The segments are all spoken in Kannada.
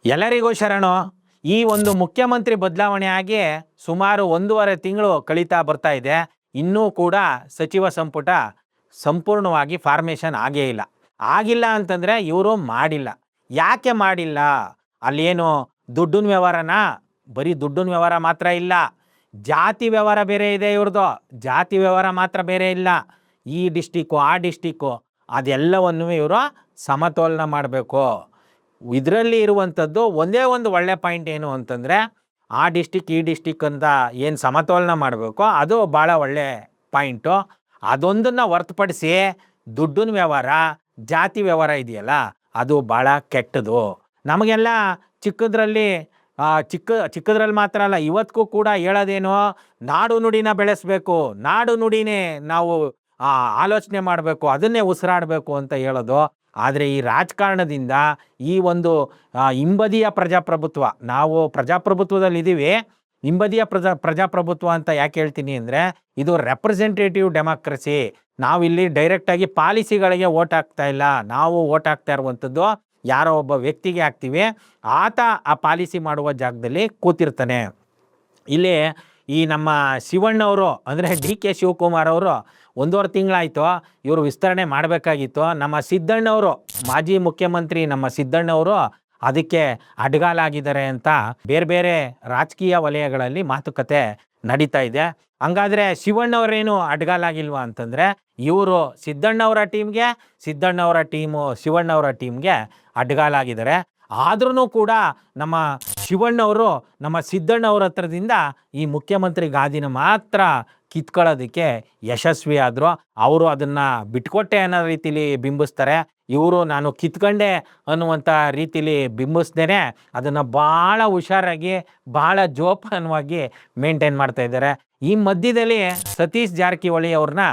ಎಲ್ಲರಿಗೂ ಶರಣು. ಈ ಒಂದು ಮುಖ್ಯಮಂತ್ರಿ ಬದಲಾವಣೆ ಆಗಿ ಸುಮಾರು 1.5 ತಿಂಗಳು ಕಳೀತಾ ಬರ್ತಾ ಇದೆ. ಇನ್ನೂ ಕೂಡ ಸಚಿವ ಸಂಪುಟ ಸಂಪೂರ್ಣವಾಗಿ ಫಾರ್ಮೇಷನ್ ಆಗೇ ಇಲ್ಲ. ಆಗಿಲ್ಲ ಅಂತಂದರೆ ಇವರು ಮಾಡಿಲ್ಲ. ಯಾಕೆ ಮಾಡಿಲ್ಲ? ಅಲ್ಲೇನು ದುಡ್ಡಿನ ವ್ಯವಹಾರನ? ಬರೀ ದುಡ್ಡಿನ ವ್ಯವಹಾರ ಮಾತ್ರ ಇಲ್ಲ, ಜಾತಿ ವ್ಯವಹಾರ ಬೇರೆ ಇದೆ ಇವ್ರದ್ದು. ಜಾತಿ ವ್ಯವಹಾರ ಮಾತ್ರ ಬೇರೆ ಇಲ್ಲ, ಈ ಡಿಸ್ಟಿಕ್ಕು ಆ ಡಿಸ್ಟಿಕ್ಕು ಅದೆಲ್ಲವನ್ನು ಇವರು ಸಮತೋಲನ ಮಾಡಬೇಕು. ಇದರಲ್ಲಿ ಇರುವಂಥದ್ದು ಒಂದೇ ಒಂದು ಒಳ್ಳೆ ಪಾಯಿಂಟ್ ಏನು ಅಂತಂದರೆ, ಆ ಡಿಸ್ಟಿಕ್ ಈ ಡಿಸ್ಟಿಕ್ ಅಂತ ಏನು ಸಮತೋಲನ ಮಾಡಬೇಕು ಅದು ಭಾಳ ಒಳ್ಳೆ ಪಾಯಿಂಟು. ಅದೊಂದನ್ನು ಹೊರತುಪಡಿಸಿ ದುಡ್ಡಿನ ವ್ಯವಹಾರ, ಜಾತಿ ವ್ಯವಹಾರ ಇದೆಯಲ್ಲ, ಅದು ಭಾಳ ಕೆಟ್ಟದು. ನಮಗೆಲ್ಲ ಚಿಕ್ಕದ್ರಲ್ಲಿ ಮಾತ್ರ ಅಲ್ಲ, ಇವತ್ತಿಗೂ ಕೂಡ ಹೇಳೋದೇನೋ ನಾಡು ನುಡಿನ ಬೆಳೆಸಬೇಕು, ನಾಡು ನುಡಿನೇ ನಾವು ಆಲೋಚನೆ ಮಾಡಬೇಕು, ಅದನ್ನೇ ಉಸಿರಾಡಬೇಕು ಅಂತ ಹೇಳೋದು. ಆದರೆ ಈ ರಾಜಕಾರಣದಿಂದ ಈ ಒಂದು ಹಿಂಬದಿಯ ಪ್ರಜಾಪ್ರಭುತ್ವ, ನಾವು ಪ್ರಜಾಪ್ರಭುತ್ವದಲ್ಲಿದ್ದೀವಿ, ಹಿಂಬದಿಯ ಪ್ರಜಾಪ್ರಭುತ್ವ ಅಂತ ಯಾಕೆ ಹೇಳ್ತೀನಿ ಅಂದರೆ, ಇದು ರೆಪ್ರೆಸೆಂಟೇಟಿವ್ ಡೆಮಾಕ್ರಸಿ. ನಾವಿಲ್ಲಿ ಡೈರೆಕ್ಟಾಗಿ ಪಾಲಿಸಿಗಳಿಗೆ ಓಟ್ ಹಾಕ್ತಾ ಇಲ್ಲ, ನಾವು ಓಟ್ ಹಾಕ್ತಾ ಇರುವಂಥದ್ದು ಯಾರೋ ಒಬ್ಬ ವ್ಯಕ್ತಿಗೆ ಹಾಕ್ತೀವಿ, ಆತ ಆ ಪಾಲಿಸಿ ಮಾಡುವ ಜಾಗದಲ್ಲಿ ಕೂತಿರ್ತಾನೆ. ಇಲ್ಲಿ ಈ ನಮ್ಮ ಶಿವಣ್ಣವರು ಅಂದರೆ DK ಶಿವಕುಮಾರ್ ಅವರು 1.5 ತಿಂಗಳಾಯಿತು ಇವರು ವಿಸ್ತರಣೆ ಮಾಡಬೇಕಾಗಿತ್ತು. ನಮ್ಮ ಸಿದ್ದಣ್ಣವರು, ಮಾಜಿ ಮುಖ್ಯಮಂತ್ರಿ ನಮ್ಮ ಸಿದ್ದಣ್ಣವರು ಅದಕ್ಕೆ ಅಡ್ಗಾಲಾಗಿದ್ದಾರೆ ಅಂತ ಬೇರೆ ಬೇರೆ ರಾಜಕೀಯ ವಲಯಗಳಲ್ಲಿ ಮಾತುಕತೆ ನಡೀತಾ ಇದೆ. ಹಂಗಾದರೆ ಶಿವಣ್ಣವರೇನು ಅಡ್ಗಾಲಾಗಿಲ್ವಾ ಅಂತಂದರೆ, ಇವರು ಸಿದ್ದಣ್ಣವರ ಟೀಮ್ಗೆ, ಸಿದ್ದಣ್ಣವರ ಟೀಮು ಶಿವಣ್ಣವರ ಟೀಮ್ಗೆ ಅಡ್ಗಾಲಾಗಿದ್ದಾರೆ. ಆದ್ರೂ ಕೂಡ ನಮ್ಮ ಶಿವಣ್ಣವರು ನಮ್ಮ ಸಿದ್ದಣ್ಣವ್ರ ಹತ್ರದಿಂದ ಈ ಮುಖ್ಯಮಂತ್ರಿ ಗಾದಿನ ಮಾತ್ರ ಕಿತ್ಕೊಳ್ಳೋದಕ್ಕೆ ಯಶಸ್ವಿ ಆದರು. ಅವರು ಅದನ್ನು ಬಿಟ್ಕೊಟ್ಟೆ ಅನ್ನೋ ರೀತಿಲಿ ಬಿಂಬಿಸ್ತಾರೆ. ಇವರು ನಾನು ಕಿತ್ಕೊಂಡೆ ಅನ್ನುವಂಥ ರೀತಿಲಿ ಬಿಂಬಿಸ್ದೇನೆ ಅದನ್ನು ಭಾಳ ಹುಷಾರಾಗಿ ಭಾಳ ಜೋಪಾನವಾಗಿ ಮೇಂಟೈನ್ ಮಾಡ್ತಾ ಇದ್ದಾರೆ. ಈ ಮಧ್ಯದಲ್ಲಿ ಸತೀಶ್ ಜಾರಕಿಹೊಳಿ ಅವ್ರನ್ನ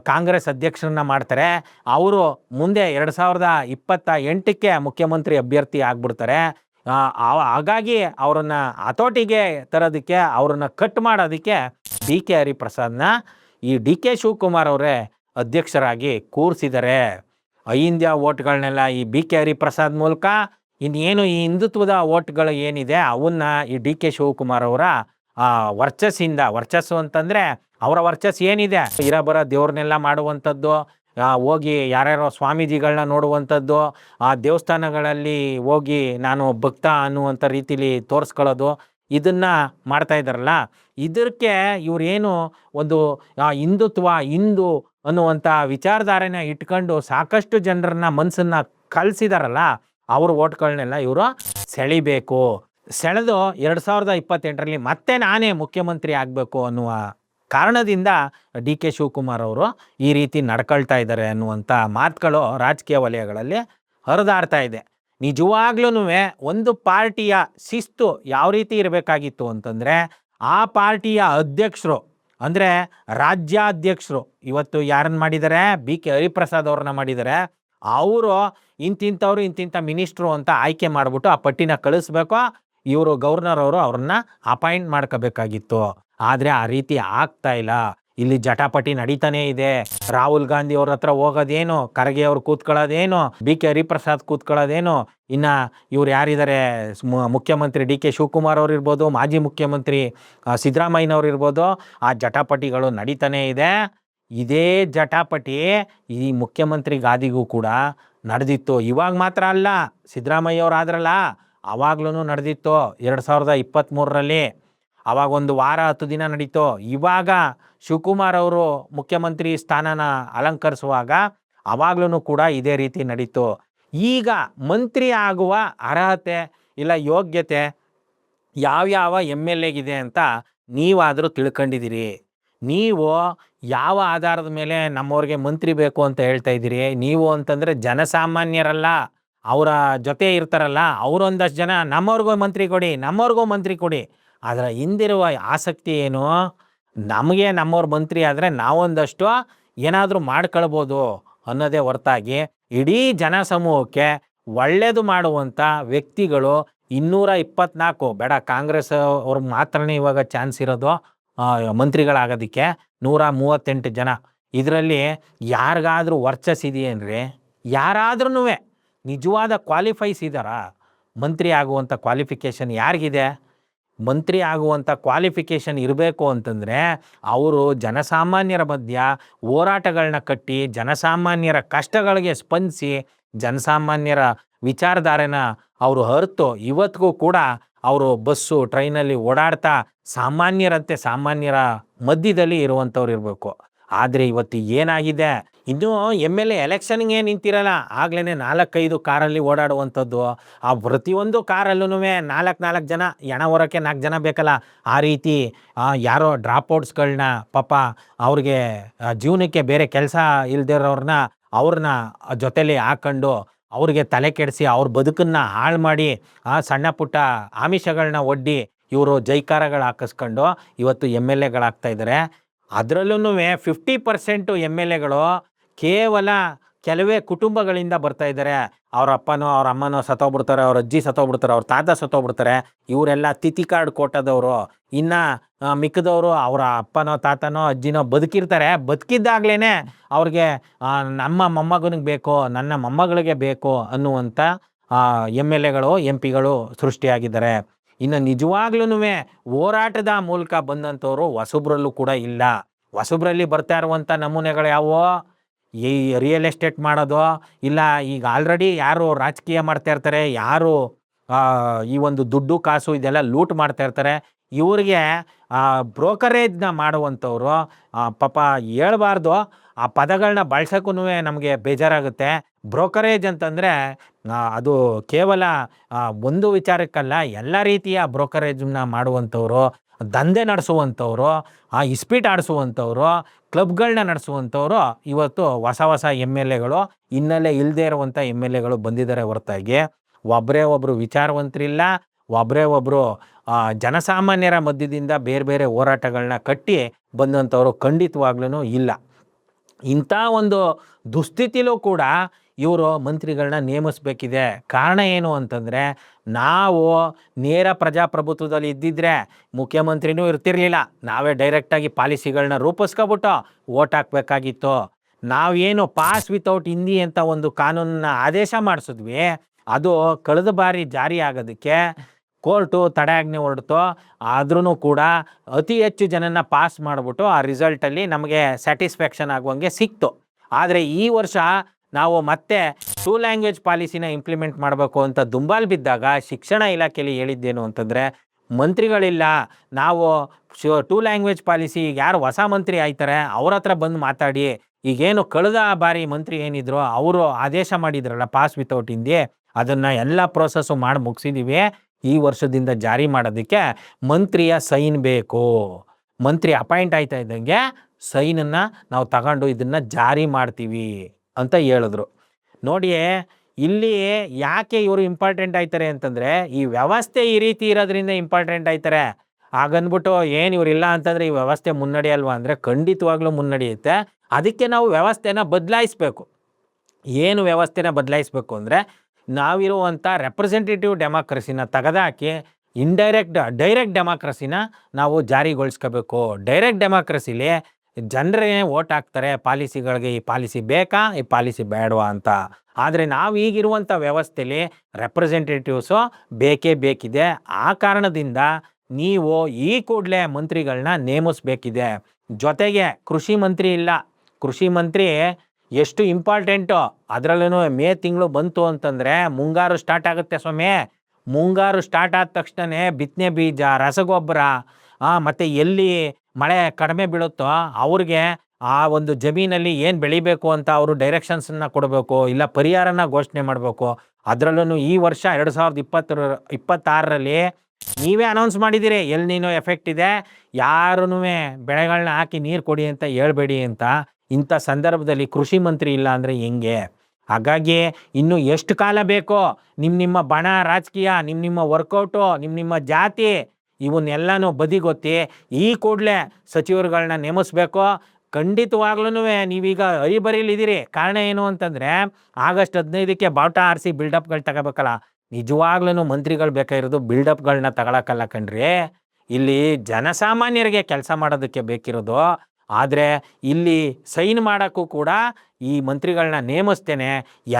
ಕಾಂಗ್ರೆಸ್ ಅಧ್ಯಕ್ಷರನ್ನ ಮಾಡ್ತಾರೆ. ಅವರು ಮುಂದೆ 2028ಕ್ಕೆ ಮುಖ್ಯಮಂತ್ರಿ ಅಭ್ಯರ್ಥಿ ಆಗ್ಬಿಡ್ತಾರೆ. ಹಾಗಾಗಿ ಅವರನ್ನು ಹತೋಟಿಗೆ ತರೋದಕ್ಕೆ, ಅವ್ರನ್ನ ಕಟ್ ಮಾಡೋದಕ್ಕೆ DK ಹರಿಪ್ರಸಾದ್ನ ಈ DK ಶಿವಕುಮಾರ್ ಅವರೇ ಅಧ್ಯಕ್ಷರಾಗಿ ಕೂರಿಸಿದ್ದಾರೆ. ಅಹಿಂದ ಓಟ್ಗಳನ್ನೆಲ್ಲ ಈ BK ಹರಿಪ್ರಸಾದ್ ಮೂಲಕ, ಇನ್ನೇನು ಈ ಹಿಂದುತ್ವದ ಓಟ್ಗಳು ಏನಿದೆ ಅವನ್ನ ಈ DK ಶಿವಕುಮಾರ್ ಅವರ ವರ್ಚಸ್ಸು ಅಂತಂದರೆ ಅವರ ವರ್ಚಸ್ಸು ಏನಿದೆ, ಇರಬರ ದೇವ್ರನ್ನೆಲ್ಲ ಮಾಡುವಂಥದ್ದು, ಹೋಗಿ ಯಾರ್ಯಾರೋ ಸ್ವಾಮೀಜಿಗಳನ್ನ ನೋಡುವಂಥದ್ದು, ಆ ದೇವಸ್ಥಾನಗಳಲ್ಲಿ ಹೋಗಿ ನಾನು ಭಕ್ತ ಅನ್ನುವಂಥ ರೀತಿಲಿ ತೋರಿಸ್ಕೊಳ್ಳೋದು, ಇದನ್ನು ಮಾಡ್ತಾ ಇದ್ದಾರಲ್ಲ, ಇದಕ್ಕೆ ಇವರೇನು ಒಂದು ಹಿಂದುತ್ವ, ಹಿಂದೂ ಅನ್ನುವಂಥ ವಿಚಾರಧಾರೆನ ಇಟ್ಕೊಂಡು ಸಾಕಷ್ಟು ಜನರನ್ನ ಮನಸ್ಸನ್ನು ಕಲಿಸಿದಾರಲ್ಲ, ಅವ್ರ ಓಟ್ಗಳನ್ನೆಲ್ಲ ಇವರು ಸೆಳಿಬೇಕು. ಸೆಳೆದು 2028ರಲ್ಲಿ ಮತ್ತೆ ನಾನೇ ಮುಖ್ಯಮಂತ್ರಿ ಆಗಬೇಕು ಅನ್ನುವ ಕಾರಣದಿಂದ DK ಶಿವಕುಮಾರ್ ಅವರು ಈ ರೀತಿ ನಡ್ಕೊಳ್ತಾ ಇದ್ದಾರೆ ಅನ್ನುವಂಥ ಮಾತುಗಳು ರಾಜಕೀಯ ವಲಯಗಳಲ್ಲಿ ಹರಿದಾಡ್ತಾ ಇದೆ. ನಿಜವಾಗ್ಲೂ ಒಂದು ಪಾರ್ಟಿಯ ಶಿಸ್ತು ಯಾವ ರೀತಿ ಇರಬೇಕಾಗಿತ್ತು ಅಂತಂದರೆ, ಆ ಪಾರ್ಟಿಯ ಅಧ್ಯಕ್ಷರು ಅಂದರೆ ರಾಜ್ಯಾಧ್ಯಕ್ಷರು ಇವತ್ತು ಯಾರನ್ನು ಮಾಡಿದ್ದಾರೆ? BK ಹರಿಪ್ರಸಾದ್ ಅವ್ರನ್ನ ಮಾಡಿದ್ದಾರೆ. ಅವರು ಇಂತಿಂಥವ್ರು ಇಂತಿಂಥ ಮಿನಿಸ್ಟ್ರು ಅಂತ ಆಯ್ಕೆ ಮಾಡಿಬಿಟ್ಟು ಆ ಪಟ್ಟಿನ ಕಳಿಸ್ಬೇಕು. ಇವರು ಗವರ್ನರ್ ಅವರು ಅವ್ರನ್ನ ಅಪಾಯಿಂಟ್ ಮಾಡ್ಕೋಬೇಕಾಗಿತ್ತು. ಆದರೆ ಆ ರೀತಿ ಆಗ್ತಾ ಇಲ್ಲ. ಇಲ್ಲಿ ಜಟಾಪಟಿ ನಡೀತಾನೇ ಇದೆ. ರಾಹುಲ್ ಗಾಂಧಿ ಅವ್ರ ಹತ್ರ ಹೋಗೋದೇನು, ಖರ್ಗೆ ಅವ್ರು ಕೂತ್ಕೊಳ್ಳೋದೇನು, BK ಹರಿಪ್ರಸಾದ್ ಕೂತ್ಕೊಳ್ಳೋದೇನು, ಇನ್ನು ಇವ್ರು ಯಾರಿದ್ದಾರೆ ಮುಖ್ಯಮಂತ್ರಿ DK ಶಿವಕುಮಾರ್ ಅವ್ರು ಇರ್ಬೋದು, ಮಾಜಿ ಮುಖ್ಯಮಂತ್ರಿ ಸಿದ್ದರಾಮಯ್ಯನವ್ರು ಇರ್ಬೋದು, ಆ ಜಟಾಪಟಿಗಳು ನಡೀತಾನೇ ಇದೆ. ಇದೇ ಜಟಾಪಟಿ ಈ ಮುಖ್ಯಮಂತ್ರಿ ಗಾದಿಗೂ ಕೂಡ ನಡೆದಿತ್ತು. ಇವಾಗ ಮಾತ್ರ ಅಲ್ಲ, ಸಿದ್ದರಾಮಯ್ಯ ಅವ್ರು ಆದ್ರಲ್ಲ ಆವಾಗ್ಲೂ ನಡೆದಿತ್ತು 2023ರಲ್ಲಿ. ಆವಾಗ 1 ವಾರ 10 ದಿನ ನಡೀತು. ಇವಾಗ ಶಿವಕುಮಾರ್ ಅವರು ಮುಖ್ಯಮಂತ್ರಿ ಸ್ಥಾನನ ಅಲಂಕರಿಸುವಾಗ ಆವಾಗ್ಲೂ ಕೂಡ ಇದೇ ರೀತಿ ನಡೀತು. ಈಗ ಮಂತ್ರಿ ಆಗುವ ಅರ್ಹತೆ ಇಲ್ಲ ಯೋಗ್ಯತೆ ಯಾವ್ಯಾವ MLAಗಿದೆ ಅಂತ ನೀವಾದರೂ ತಿಳ್ಕೊಂಡಿದ್ದೀರಿ. ನೀವು ಯಾವ ಆಧಾರದ ಮೇಲೆ ನಮ್ಮವ್ರಿಗೆ ಮಂತ್ರಿ ಬೇಕು ಅಂತ ಹೇಳ್ತಾ ಇದ್ದೀರಿ? ನೀವು ಅಂತಂದರೆ ಜನಸಾಮಾನ್ಯರಲ್ಲ, ಅವರ ಜೊತೆ ಇರ್ತಾರಲ್ಲ ಅವರೊಂದಷ್ಟು ಜನ ನಮ್ಮವ್ರಿಗೂ ಮಂತ್ರಿ ಕೊಡಿ, ನಮ್ಮವ್ರಿಗೂ ಮಂತ್ರಿ ಕೊಡಿ. ಅದರ ಹಿಂದಿರುವ ಆಸಕ್ತಿ ಏನು? ನಮಗೆ ನಮ್ಮವ್ರ ಮಂತ್ರಿ ಆದರೆ ನಾವೊಂದಷ್ಟು ಏನಾದರೂ ಮಾಡ್ಕೊಳ್ಬೋದು ಅನ್ನೋದೇ ಹೊರತಾಗಿ, ಇಡೀ ಜನಸಮೂಹಕ್ಕೆ ಒಳ್ಳೆಯದು ಮಾಡುವಂಥ ವ್ಯಕ್ತಿಗಳು 224 ಬೇಡ, ಕಾಂಗ್ರೆಸ್ ಅವ್ರಿಗೆ ಮಾತ್ರನೇ ಇವಾಗ ಚಾನ್ಸ್ ಇರೋದು ಮಂತ್ರಿಗಳಾಗೋದಕ್ಕೆ, 138 ಜನ. ಇದರಲ್ಲಿ ಯಾರಿಗಾದ್ರೂ ವರ್ಚಸ್ ಇದೆಯೇನ್ರಿ? ಯಾರಾದ್ರೂ ನಿಜವಾದ ಕ್ವಾಲಿಫೈಸ್ ಇದ್ದಾರಾ? ಮಂತ್ರಿ ಆಗುವಂಥ ಕ್ವಾಲಿಫಿಕೇಷನ್ ಯಾರಿಗಿದೆ? ಮಂತ್ರಿ ಆಗುವಂಥ ಕ್ವಾಲಿಫಿಕೇಷನ್ ಇರಬೇಕು ಅಂತಂದರೆ ಅವರು ಜನಸಾಮಾನ್ಯರ ಮಧ್ಯ ಹೋರಾಟಗಳನ್ನ ಕಟ್ಟಿ ಜನಸಾಮಾನ್ಯರ ಕಷ್ಟಗಳಿಗೆ ಸ್ಪಂದಿಸಿ ಜನಸಾಮಾನ್ಯರ ವಿಚಾರಧಾರೆನ ಅವರು ಅರಿತು ಇವತ್ತಿಗೂ ಕೂಡ ಅವರು ಬಸ್ಸು ಟ್ರೈನಲ್ಲಿ ಓಡಾಡ್ತಾ ಸಾಮಾನ್ಯರಂತೆ ಸಾಮಾನ್ಯರ ಮಧ್ಯದಲ್ಲಿ ಇರುವಂಥವ್ರು ಇರಬೇಕು. ಆದರೆ ಇವತ್ತು ಏನಾಗಿದೆ, ಇನ್ನೂ ಎಲೆಕ್ಷನ್ಗೆ ನಿಂತಿರಲ್ಲ, ಆಗ್ಲೇ 4-5 ಕಾರಲ್ಲಿ ಓಡಾಡುವಂಥದ್ದು. ಆ ಪ್ರತಿಯೊಂದು ಕಾರಲ್ಲೂ 4 ಜನ, ಎಣ ಹೊರಕ್ಕೆ 4 ಜನ ಬೇಕಲ್ಲ, ಆ ರೀತಿ ಯಾರೋ ಡ್ರಾಪ್ಔಟ್ಸ್ಗಳನ್ನ ಪಾಪ ಅವ್ರಿಗೆ ಜೀವನಕ್ಕೆ ಬೇರೆ ಕೆಲಸ ಇಲ್ದಿರೋರನ್ನ ಅವ್ರನ್ನ ಜೊತೆಲಿ ಹಾಕೊಂಡು ಅವ್ರಿಗೆ ತಲೆ ಕೆಡಿಸಿ ಅವ್ರ ಬದುಕನ್ನು ಹಾಳು ಮಾಡಿ ಸಣ್ಣ ಪುಟ್ಟ ಆಮಿಷಗಳನ್ನ ಒಡ್ಡಿ ಇವರು ಜೈಕಾರಗಳು ಹಾಕಿಸ್ಕೊಂಡು ಇವತ್ತು ಎಗಳಾಗ್ತಾ ಇದ್ದಾರೆ. ಅದರಲ್ಲೂ 50% ಎಗಳು ಕೇವಲ ಕೆಲವೇ ಕುಟುಂಬಗಳಿಂದ ಬರ್ತಾ ಇದ್ದಾರೆ. ಅವ್ರ ಅಪ್ಪನೋ ಅವ್ರ ಅಮ್ಮನೋ ಸತ್ತೋಗ್ಬಿಡ್ತಾರೆ, ಅವ್ರ ಅಜ್ಜಿ ಸತ್ತೋಗ್ಬಿಡ್ತಾರೆ, ಅವ್ರ ತಾತ ಸತ್ತೋಗ್ಬಿಡ್ತಾರೆ. ಇವರೆಲ್ಲ ತಿಥಿ ಕಾರ್ಡ್ ಕೊಟ್ಟದವರು. ಇನ್ನು ಮಿಕ್ಕದವರು ಅವರ ಅಪ್ಪನೋ ತಾತನೋ ಅಜ್ಜಿನೋ ಬದುಕಿರ್ತಾರೆ. ಬದುಕಿದ್ದಾಗ್ಲೇ ಅವ್ರಿಗೆ ನಮ್ಮ ಮೊಮ್ಮಗನಿಗೆ ಬೇಕು, ನನ್ನ ಮೊಮ್ಮಗಳಿಗೆ ಬೇಕು ಅನ್ನುವಂಥ ಎಗಳು MP ಗಳು ಸೃಷ್ಟಿಯಾಗಿದ್ದಾರೆ. ಇನ್ನು ನಿಜವಾಗ್ಲೂ ಹೋರಾಟದ ಮೂಲಕ ಬಂದಂಥವ್ರು ಹೊಸಬ್ರಲ್ಲೂ ಕೂಡ ಇಲ್ಲ. ಹೊಸಬ್ರಲ್ಲಿ ಬರ್ತಾ ಇರುವಂಥ ನಮೂನೆಗಳು ಯಾವುವು? ಈ ರಿಯಲ್ ಎಸ್ಟೇಟ್ ಮಾಡೋದು, ಇಲ್ಲ ಈಗ ಆಲ್ರೆಡಿ ಯಾರು ರಾಜಕೀಯ ಮಾಡ್ತಾ ಇರ್ತಾರೆ, ಯಾರು ಈ ಒಂದು ದುಡ್ಡು ಕಾಸು ಇದೆಲ್ಲ ಲೂಟ್ ಮಾಡ್ತಾ ಇರ್ತಾರೆ, ಇವ್ರಿಗೆ ಬ್ರೋಕರೇಜ್ನ ಮಾಡುವಂಥವ್ರು. ಪಾಪ ಹೇಳ್ಬಾರ್ದು, ಆ ಪದಗಳನ್ನ ಬಳಸೋಕ್ಕೂ ನಮಗೆ ಬೇಜಾರಾಗುತ್ತೆ. ಬ್ರೋಕರೇಜ್ ಅಂತಂದರೆ ಅದು ಕೇವಲ ಒಂದು ವಿಚಾರಕ್ಕಲ್ಲ, ಎಲ್ಲ ರೀತಿಯ ಬ್ರೋಕರೇಜ್ನ ಮಾಡುವಂಥವ್ರು, ದಂಧೆ ನಡೆಸುವಂಥವ್ರು, ಇಸ್ಪೀಟ್ ಆಡಿಸುವಂಥವ್ರು, ಕ್ಲಬ್ಗಳನ್ನ ನಡೆಸುವಂಥವ್ರು ಇವತ್ತು ಹೊಸ MLAಗಳು, ಹಿನ್ನೆಲೆ ಇಲ್ಲದೆ ಇರುವಂಥ MLAಗಳು ಬಂದಿದ್ದಾರೆ ಹೊರತಾಗಿ ಒಬ್ಬರೇ ಒಬ್ಬರು ವಿಚಾರವಂತರಿಲ್ಲ, ಒಬ್ಬರೇ ಒಬ್ಬರು ಜನಸಾಮಾನ್ಯರ ಮಧ್ಯದಿಂದ ಬೇರೆ ಬೇರೆ ಹೋರಾಟಗಳನ್ನ ಕಟ್ಟಿ ಬಂದಂಥವ್ರು ಖಂಡಿತವಾಗ್ಲೂ ಇಲ್ಲ. ಇಂಥ ಒಂದು ದುಸ್ಥಿತಿಲೂ ಕೂಡ ಇವರು ಮಂತ್ರಿಗಳನ್ನ ನೇಮಿಸಬೇಕಿದೆ. ಕಾರಣ ಏನು ಅಂತಂದರೆ, ನಾವು ನೇರ ಪ್ರಜಾಪ್ರಭುತ್ವದಲ್ಲಿ ಇದ್ದಿದ್ರೆ ಮುಖ್ಯಮಂತ್ರಿನೂ ಇರ್ತಿರ್ಲಿಲ್ಲ, ನಾವೇ ಡೈರೆಕ್ಟಾಗಿ ಪಾಲಿಸಿಗಳನ್ನ ರೂಪಿಸ್ಕೊಬಿಟ್ಟು ಓಟ್ ಹಾಕಬೇಕಾಗಿತ್ತು. ನಾವೇನು ಪಾಸ್ ವಿತೌಟ್ ಹಿಂದಿ ಅಂತ ಒಂದು ಕಾನೂನನ್ನ ಆದೇಶ ಮಾಡಿಸಿದ್ವಿ, ಅದು ಕಳೆದ ಬಾರಿ ಜಾರಿ ಆಗೋದಕ್ಕೆ ಕೋರ್ಟು ತಡೆಯಾಜ್ಞೆ ಹೊರಡ್ತು. ಆದ್ರೂ ಕೂಡ ಅತಿ ಹೆಚ್ಚು ಜನನ ಪಾಸ್ ಮಾಡಿಬಿಟ್ಟು ಆ ರಿಸಲ್ಟಲ್ಲಿ ನಮಗೆ ಸ್ಯಾಟಿಸ್ಫ್ಯಾಕ್ಷನ್ ಆಗುವಂಗೆ ಸಿಕ್ತು. ಆದರೆ ಈ ವರ್ಷ ನಾವು ಮತ್ತೆ 2 ಲ್ಯಾಂಗ್ವೇಜ್ ಪಾಲಿಸಿನ ಇಂಪ್ಲಿಮೆಂಟ್ ಮಾಡಬೇಕು ಅಂತ ದುಂಬಾಲು ಬಿದ್ದಾಗ ಶಿಕ್ಷಣ ಇಲಾಖೆಯಲ್ಲಿ ಹೇಳಿದ್ದೇನು ಅಂತಂದರೆ, ಮಂತ್ರಿಗಳಿಲ್ಲ, ನಾವು 2 ಲ್ಯಾಂಗ್ವೇಜ್ ಪಾಲಿಸಿ ಯಾರು ಹೊಸ ಮಂತ್ರಿ ಆಯ್ತಾರೆ ಅವ್ರ ಹತ್ರ ಬಂದು ಮಾತಾಡಿ, ಈಗೇನು ಕಳೆದ ಬಾರಿ ಮಂತ್ರಿ ಏನಿದ್ರು ಅವರು ಆದೇಶ ಮಾಡಿದ್ರಲ್ಲ ಪಾಸ್ ವಿತೌಟ್ ಹಿಂದಿ, ಅದನ್ನು ಎಲ್ಲ ಪ್ರೋಸೆಸ್ಸು ಮಾಡಿ ಮುಗಿಸಿದ್ದೀವಿ, ಈ ವರ್ಷದಿಂದ ಜಾರಿ ಮಾಡೋದಕ್ಕೆ ಮಂತ್ರಿಯ ಸೈನ್ ಬೇಕು, ಮಂತ್ರಿ ಅಪಾಯಿಂಟ್ ಆಯ್ತಾ ಇದ್ದಂಗೆ ಸೈನನ್ನು ನಾವು ತಗೊಂಡು ಇದನ್ನು ಜಾರಿ ಮಾಡ್ತೀವಿ ಅಂತ ಹೇಳಿದ್ರು. ನೋಡಿ, ಇಲ್ಲಿ ಯಾಕೆ ಇವರು ಇಂಪಾರ್ಟೆಂಟ್ ಆಯ್ತಾರೆ ಅಂತಂದರೆ, ಈ ವ್ಯವಸ್ಥೆ ಈ ರೀತಿ ಇರೋದ್ರಿಂದ ಇಂಪಾರ್ಟೆಂಟ್ ಆಯ್ತಾರೆ. ಹಾಗಂದ್ಬಿಟ್ಟು ಏನು ಇವರಿಲ್ಲ ಅಂತಂದರೆ ಈ ವ್ಯವಸ್ಥೆ ಮುನ್ನಡೆಯಲ್ವಾ ಅಂದರೆ ಖಂಡಿತವಾಗ್ಲೂ ಮುನ್ನಡೆಯುತ್ತೆ. ಅದಕ್ಕೆ ನಾವು ವ್ಯವಸ್ಥೆನ ಬದಲಾಯಿಸಬೇಕು. ಏನು ವ್ಯವಸ್ಥೆನ ಬದಲಾಯಿಸಬೇಕು ಅಂದರೆ, ನಾವಿರುವಂಥ ರೆಪ್ರೆಸೆಂಟೇಟಿವ್ ಡೆಮಾಕ್ರಸಿನ ತೆಗೆದಾಕಿ ಡೈರೆಕ್ಟ್ ಡೆಮಾಕ್ರಸಿನ ನಾವು ಜಾರಿಗೊಳಿಸ್ಕೋಬೇಕು. ಡೈರೆಕ್ಟ್ ಡೆಮಾಕ್ರಸಿಲಿ ಜನರೇ ಓಟ್ ಹಾಕ್ತಾರೆ ಪಾಲಿಸಿಗಳಿಗೆ, ಈ ಪಾಲಿಸಿ ಬೇಕಾ, ಈ ಪಾಲಿಸಿ ಬೇಡವಾ ಅಂತ. ಆದರೆ ನಾವು ಈಗಿರುವಂಥ ವ್ಯವಸ್ಥೆಯಲ್ಲಿ ರೆಪ್ರೆಸೆಂಟೇಟಿವ್ಸು ಬೇಕೇ ಬೇಕಿದೆ. ಆ ಕಾರಣದಿಂದ ನೀವು ಈ ಕೂಡಲೇ ಮಂತ್ರಿಗಳನ್ನ ನೇಮಿಸಬೇಕಿದೆ. ಜೊತೆಗೆ ಕೃಷಿ ಮಂತ್ರಿ ಇಲ್ಲ. ಕೃಷಿ ಮಂತ್ರಿ ಎಷ್ಟು ಇಂಪಾರ್ಟೆಂಟು. ಅದರಲ್ಲೂ ಮೇ ತಿಂಗಳು ಬಂತು ಅಂತಂದರೆ ಮುಂಗಾರು ಸ್ಟಾರ್ಟ್ ಆಗುತ್ತೆ ಸ್ವಾಮಿ. ಮುಂಗಾರು ಸ್ಟಾರ್ಟ್ ಆದ ತಕ್ಷಣ ಬಿತ್ತನೆ ಬೀಜ, ರಸಗೊಬ್ಬರ, ಮತ್ತು ಎಲ್ಲಿ ಮಳೆ ಕಡಿಮೆ ಬೀಳುತ್ತೋ ಅವ್ರಿಗೆ ಆ ಒಂದು ಜಮೀನಲ್ಲಿ ಏನು ಬೆಳಿಬೇಕು ಅಂತ ಅವರು ಡೈರೆಕ್ಷನ್ಸನ್ನು ಕೊಡಬೇಕು, ಇಲ್ಲ ಪರಿಹಾರನ ಘೋಷಣೆ ಮಾಡಬೇಕು. ಅದರಲ್ಲೂ ಈ ವರ್ಷ 2026ರಲ್ಲಿ ನೀವೇ ಅನೌನ್ಸ್ ಮಾಡಿದ್ದೀರಿ ಎಲ್ ನೀನೋ ಎಫೆಕ್ಟ್ ಇದೆ, ಯಾರೂ ಬೆಳೆಗಳನ್ನ ಹಾಕಿ ನೀರು ಕೊಡಿ ಅಂತ ಹೇಳ್ಬೇಡಿ ಅಂತ. ಇಂಥ ಸಂದರ್ಭದಲ್ಲಿ ಕೃಷಿ ಮಂತ್ರಿ ಇಲ್ಲ ಅಂದರೆ ಹೆಂಗೆ? ಹಾಗಾಗಿ ಇನ್ನು ಎಷ್ಟು ಕಾಲ ಬೇಕೋ ನಿಮ್ಮ ಬಣ ರಾಜಕೀಯ, ನಿಮ್ಮ ವರ್ಕೌಟು, ನಿಮ್ಮ ಜಾತಿ ಇವನ್ನೆಲ್ಲನೂ ಬದಿಗೊತ್ತಿ ಈ ಕೂಡಲೇ ಸಚಿವರುಗಳನ್ನ ನೇಮಿಸ್ಬೇಕು. ಖಂಡಿತವಾಗ್ಲೂ ನೀವೀಗ ಹರಿಬರಿಲಿದ್ದೀರಿ. ಕಾರಣ ಏನು ಅಂತಂದರೆ, ಆಗಸ್ಟ್ 15ಕ್ಕೆ ಬಾವುಟ ಆರಿಸಿ ಬಿಲ್ಡಪ್ಗಳು ತಗೋಬೇಕಲ್ಲ. ನಿಜವಾಗ್ಲೂ ಮಂತ್ರಿಗಳು ಬೇಕಾಗಿರೋದು ಬಿಲ್ಡಪ್ಗಳನ್ನ ತಗೊಳಕ್ಕಲ್ಲ ಕಣ್ರಿ. ಇಲ್ಲಿ ಜನಸಾಮಾನ್ಯರಿಗೆ ಕೆಲಸ ಮಾಡೋದಕ್ಕೆ ಬೇಕಿರೋದು. ಆದರೆ ಇಲ್ಲಿ ಸೈನ್ ಮಾಡೋಕ್ಕೂ ಕೂಡ ಈ ಮಂತ್ರಿಗಳನ್ನ ನೇಮಿಸ್ತೇನೆ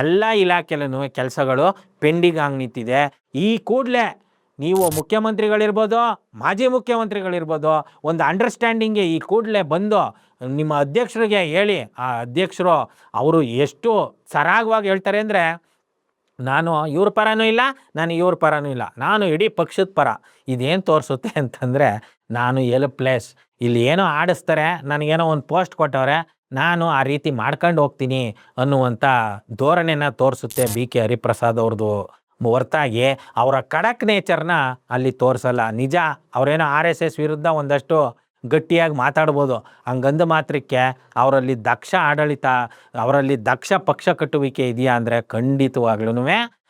ಎಲ್ಲ ಇಲಾಖೆಯಲ್ಲೂ ಕೆಲಸಗಳು ಪೆಂಡಿಂಗ್ ಆಗಿ ನಿಂತಿದೆ. ಈ ಕೂಡಲೇ ನೀವು ಮುಖ್ಯಮಂತ್ರಿಗಳಿರ್ಬೋದು, ಮಾಜಿ ಮುಖ್ಯಮಂತ್ರಿಗಳಿರ್ಬೋದು, ಒಂದು ಅಂಡರ್ಸ್ಟ್ಯಾಂಡಿಂಗ್ಗೆ ಈ ಕೂಡಲೇ ಬಂದು ನಿಮ್ಮ ಅಧ್ಯಕ್ಷರಿಗೆ ಹೇಳಿ. ಆ ಅಧ್ಯಕ್ಷರು ಅವರು ಎಷ್ಟು ಸರಾಗವಾಗಿ ಹೇಳ್ತಾರೆ ಅಂದರೆ, ನಾನು ಇವ್ರ ಪರನೂ ಇಲ್ಲ, ನಾನು ಇವ್ರ ಪರನೂ ಇಲ್ಲ, ನಾನು ಇಡೀ ಪಕ್ಷದ ಪರ. ಇದೇನು ತೋರಿಸುತ್ತೆ ಅಂತಂದರೆ, ನಾನು ಪ್ಲೇಸ್ ಇಲ್ಲಿ ಏನೋ ಆಡಿಸ್ತಾರೆ, ನನಗೇನೋ ಒಂದು ಪೋಸ್ಟ್ ಕೊಟ್ಟವ್ರೆ, ನಾನು ಆ ರೀತಿ ಮಾಡ್ಕೊಂಡು ಹೋಗ್ತೀನಿ ಅನ್ನುವಂಥ ಧೋರಣೆನ ತೋರಿಸುತ್ತೆ ಬಿ ಕೆ ಹರಿಪ್ರಸಾದ್ ಅವ್ರದ್ದು ಹೊರತಾಗಿ ಅವರ ಖಡಕ್ ನೇಚರ್ನ ಅಲ್ಲಿ ತೋರಿಸಲ್ಲ. ನಿಜ ಅವರೇನೋ RSS ವಿರುದ್ಧ ಒಂದಷ್ಟು ಗಟ್ಟಿಯಾಗಿ ಮಾತಾಡ್ಬೋದು, ಹಂಗಂದ ಮಾತ್ರಕ್ಕೆ ಅವರಲ್ಲಿ ದಕ್ಷ ಆಡಳಿತ, ಅವರಲ್ಲಿ ದಕ್ಷ ಪಕ್ಷ ಕಟ್ಟುವಿಕೆ ಇದೆಯಾ ಅಂದರೆ ಖಂಡಿತವಾಗ್ಲೂ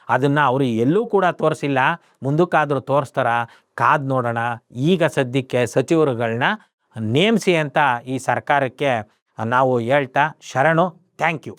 ಅದನ್ನು ಅವರು ಎಲ್ಲೂ ಕೂಡ ತೋರಿಸಿಲ್ಲ. ಮುಂದಕ್ಕಾದರೂ ತೋರಿಸ್ತಾರ, ಕಾದು ನೋಡೋಣ. ಈಗ ಸದ್ಯಕ್ಕೆ ಸಚಿವರುಗಳನ್ನ ನೇಮಿಸಿ ಅಂತ ಈ ಸರ್ಕಾರಕ್ಕೆ ನಾವು ಹೇಳ್ತಾ ಶರಣು. Thank you.